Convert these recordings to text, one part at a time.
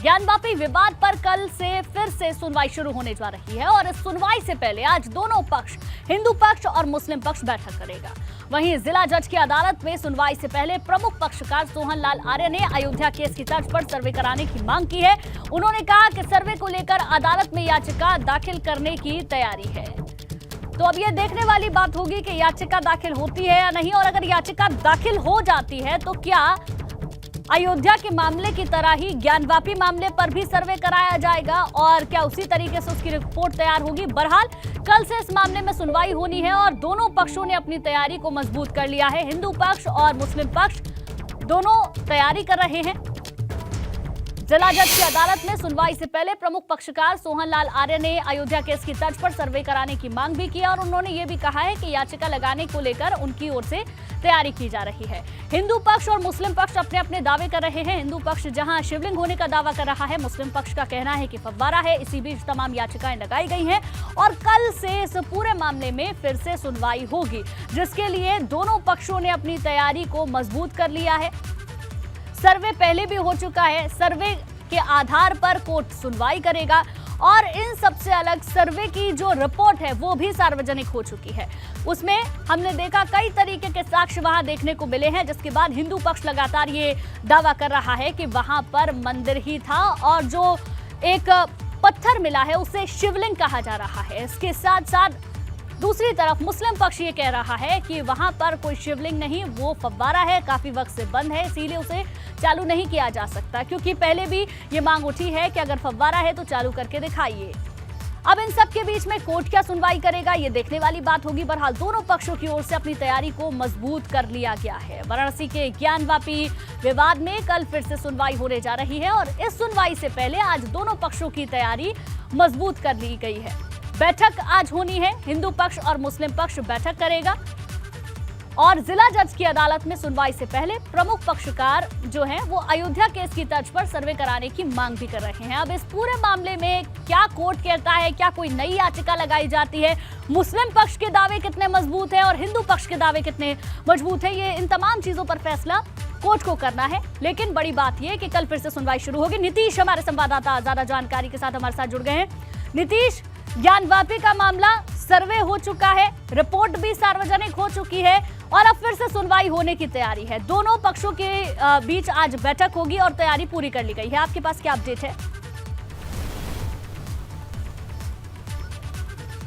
ज्ञानवापी विवाद पर कल से फिर से सुनवाई शुरू होने जा रही है और इस सुनवाई से पहले आज दोनों पक्ष, हिंदू पक्ष और मुस्लिम पक्ष बैठक करेगा। वहीं जिला जज की अदालत में सुनवाई से पहले प्रमुख पक्षकार सोहन लाल आर्य ने अयोध्या केस की तर्ज पर सर्वे कराने की मांग की है। उन्होंने कहा कि सर्वे को लेकर अदालत में याचिका दाखिल करने की तैयारी है। तो अब यह देखने वाली बात होगी कि याचिका दाखिल होती है या नहीं, और अगर याचिका दाखिल हो जाती है तो क्या अयोध्या के मामले की तरह ही ज्ञानवापी मामले पर भी सर्वे कराया जाएगा और क्या उसी तरीके से उसकी रिपोर्ट तैयार होगी। बहरहाल कल से इस मामले में सुनवाई होनी है और दोनों पक्षों ने अपनी तैयारी को मजबूत कर लिया है। हिंदू पक्ष और मुस्लिम पक्ष दोनों तैयारी कर रहे हैं। जिला जज की अदालत में सुनवाई से पहले प्रमुख पक्षकार सोहन लाल आर्य ने अयोध्या केस की तर्ज पर सर्वे कराने की मांग भी की और उन्होंने ये भी कहा है कि याचिका लगाने को लेकर उनकी ओर से तैयारी की जा रही है। हिंदू पक्ष और मुस्लिम पक्ष अपने अपने दावे कर रहे हैं। हिंदू पक्ष जहां शिवलिंग होने का दावा कर रहा है, मुस्लिम पक्ष का कहना है कि फव्वारा है। इसी बीच तमाम याचिकाएं लगाई गई हैं और कल से इस पूरे मामले में फिर से सुनवाई होगी, जिसके लिए दोनों पक्षों ने अपनी तैयारी को मजबूत कर लिया है। सर्वे पहले भी हो चुका है। सर्वे के आधार पर कोर्ट सुनवाई करेगा और इन सबसे अलग सर्वे की जो रिपोर्ट है वो भी सार्वजनिक हो चुकी है। उसमें हमने देखा कई तरीके के साक्ष्य वहां देखने को मिले हैं, जिसके बाद हिंदू पक्ष लगातार ये दावा कर रहा है कि वहां पर मंदिर ही था और जो एक पत्थर मिला है उसे शिवलिंग कहा जा रहा है। इसके साथ साथ दूसरी तरफ मुस्लिम पक्ष ये कह रहा है कि वहां पर कोई शिवलिंग नहीं, वो फव्वारा है, काफी वक्त से बंद है, इसीलिए उसे चालू नहीं किया जा सकता, क्योंकि पहले भी ये मांग उठी है कि अगर फव्वारा है तो चालू करके दिखाइए। अब इन सब के बीच में कोर्ट क्या सुनवाई करेगा ये देखने वाली बात होगी। बहरहाल दोनों पक्षों की ओर से अपनी तैयारी को मजबूत कर लिया गया है। वाराणसी के ज्ञानवापी विवाद में कल फिर से सुनवाई होने जा रही है और इस सुनवाई से पहले आज दोनों पक्षों की तैयारी मजबूत कर ली गई है। बैठक आज होनी है, हिंदू पक्ष और मुस्लिम पक्ष बैठक करेगा और जिला जज की अदालत में सुनवाई से पहले प्रमुख पक्षकार जो हैं वो अयोध्या केस की तर्ज पर सर्वे कराने की मांग भी कर रहे हैं। अब इस पूरे मामले में क्या कोर्ट कहता है, क्या कोई नई याचिका लगाई जाती है, मुस्लिम पक्ष के दावे कितने मजबूत हैं और हिंदू पक्ष के दावे कितने मजबूत है, ये इन तमाम चीजों पर फैसला कोर्ट को करना है। लेकिन बड़ी बात यह कि कल फिर से सुनवाई शुरू होगी। नीतीश हमारे संवाददाता ज्यादा जानकारी के साथ हमारे साथ जुड़ गए हैं। नीतीश, ज्ञानवापी का मामला सर्वे हो चुका है, रिपोर्ट भी सार्वजनिक हो चुकी है और अब फिर से सुनवाई होने की तैयारी है। दोनों पक्षों के बीच आज बैठक होगी और तैयारी पूरी कर ली गई है। आपके पास क्या अपडेट है?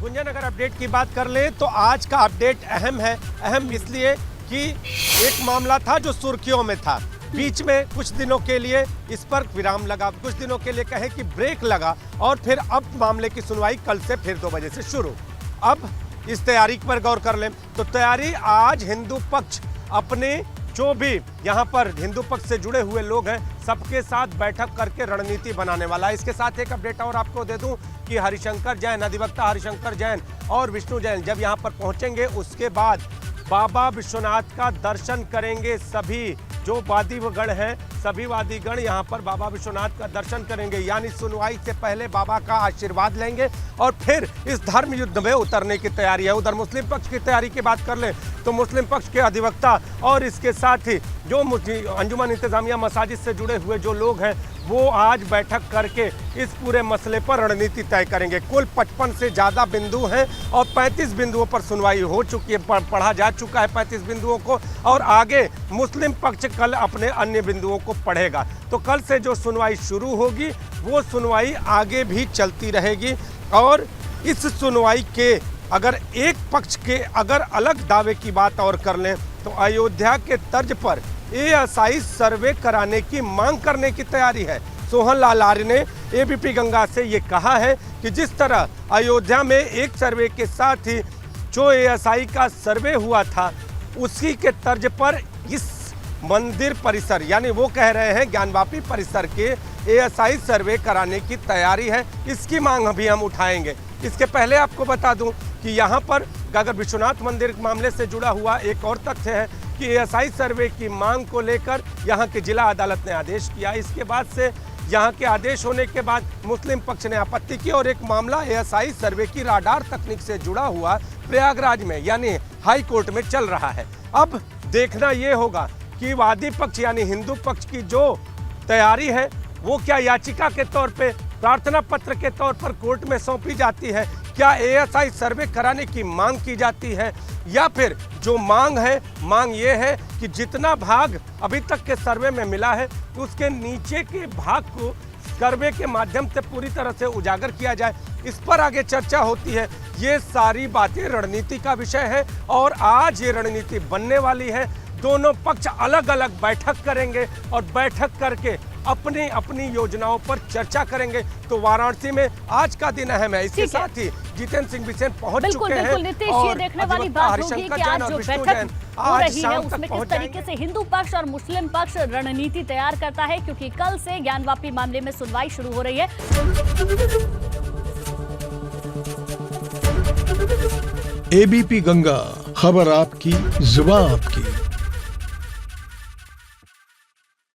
गुंजन, अगर अपडेट की बात कर ले तो आज का अपडेट अहम है। अहम इसलिए कि एक मामला था जो सुर्खियों में था, बीच में कुछ दिनों के लिए इस पर विराम लगा, कुछ दिनों के लिए कहे कि ब्रेक लगा और फिर अब मामले की सुनवाई कल से फिर 2 बजे से शुरू। अब इस तैयारी पर गौर कर लें तो तैयारी आज हिंदू पक्ष अपने जो भी यहाँ पर हिंदू पक्ष से जुड़े हुए लोग हैं सबके साथ बैठक करके रणनीति बनाने वाला है। इसके साथ एक अपडेट और आपको दे दूं कि हरिशंकर जैन, अधिवक्ता हरिशंकर जैन और विष्णु जैन जब यहाँ पर पहुँचेंगे उसके बाद बाबा विश्वनाथ का दर्शन करेंगे। सभी जो वादीगण हैं, सभी वादीगण यहाँ पर बाबा विश्वनाथ का दर्शन करेंगे, यानी सुनवाई से पहले बाबा का आशीर्वाद लेंगे और फिर इस धर्म युद्ध में उतरने की तैयारी है। उधर मुस्लिम पक्ष की तैयारी की बात कर लें तो मुस्लिम पक्ष के अधिवक्ता और इसके साथ ही जो अंजुमन इंतजामिया मसाजिद से जुड़े हुए जो लोग हैं वो आज बैठक करके इस पूरे मसले पर रणनीति तय करेंगे। कुल 55 से ज़्यादा बिंदु हैं और 35 बिंदुओं पर सुनवाई हो चुकी है, पढ़ा जा चुका है 35 बिंदुओं को और आगे मुस्लिम पक्ष कल अपने अन्य बिंदुओं को पढ़ेगा। तो कल से जो सुनवाई शुरू होगी वो सुनवाई आगे भी चलती रहेगी और इस सुनवाई के अगर एक पक्ष के अगर अलग दावे की बात और कर लें तो अयोध्या के तर्ज पर एएसआई सर्वे कराने की मांग करने की तैयारी है। सोहन लाल आर्य ने एबीपी गंगा से ये कहा है कि जिस तरह अयोध्या में एक सर्वे के साथ ही जो एएसआई का सर्वे हुआ था उसी के तर्ज पर इस मंदिर परिसर यानी वो कह रहे हैं ज्ञानवापी परिसर के एएसआई सर्वे कराने की तैयारी है। इसकी मांग अभी हम उठाएंगे। इसके पहले आपको बता दूं कि यहाँ पर अगर विश्वनाथ मंदिर मामले से जुड़ा हुआ एक और तथ्य है कि एएसआई सर्वे की मांग को लेकर यहाँ की जिला अदालत ने आदेश किया। इसके बाद से यहाँ के आदेश होने के बाद मुस्लिम पक्ष ने आपत्ति की और एक मामला एएसआई सर्वे की राडार तकनीक से जुड़ा हुआ प्रयागराज में यानी हाई कोर्ट में चल रहा है। अब देखना ये होगा कि वादी पक्ष यानी हिंदू पक्ष की जो तैयारी है वो क्या याचिका के तौर पे, प्रार्थना पत्र के तौर पर कोर्ट में सौंपी जाती है? क्या एएसआई सर्वे कराने की मांग की जाती है? या फिर जो मांग है, मांग ये है कि जितना भाग अभी तक के सर्वे में मिला है उसके नीचे के भाग को सर्वे के माध्यम से पूरी तरह से उजागर किया जाए, इस पर आगे चर्चा होती है। ये सारी बातें रणनीति का विषय है और आज ये रणनीति बनने वाली है। दोनों पक्ष अलग अलग बैठक करेंगे और बैठक करके अपनी अपनी योजनाओं पर चर्चा करेंगे। तो वाराणसी में आज का दिन अहम है। इसके साथ ही जितेंद्र सिंह बिसेन पहुंच चुके हैं। बिल्कुल नीतीश, ये देखने वाली बात होगी कि आज जो बैठक हो रही है उसमें किस तरीके से हिंदू पक्ष और मुस्लिम पक्ष रणनीति तैयार करता है, क्योंकि कल से ज्ञानवापी मामले में सुनवाई शुरू हो रही है। एबीपी गंगा, खबर आपकी, जुबान आपकी।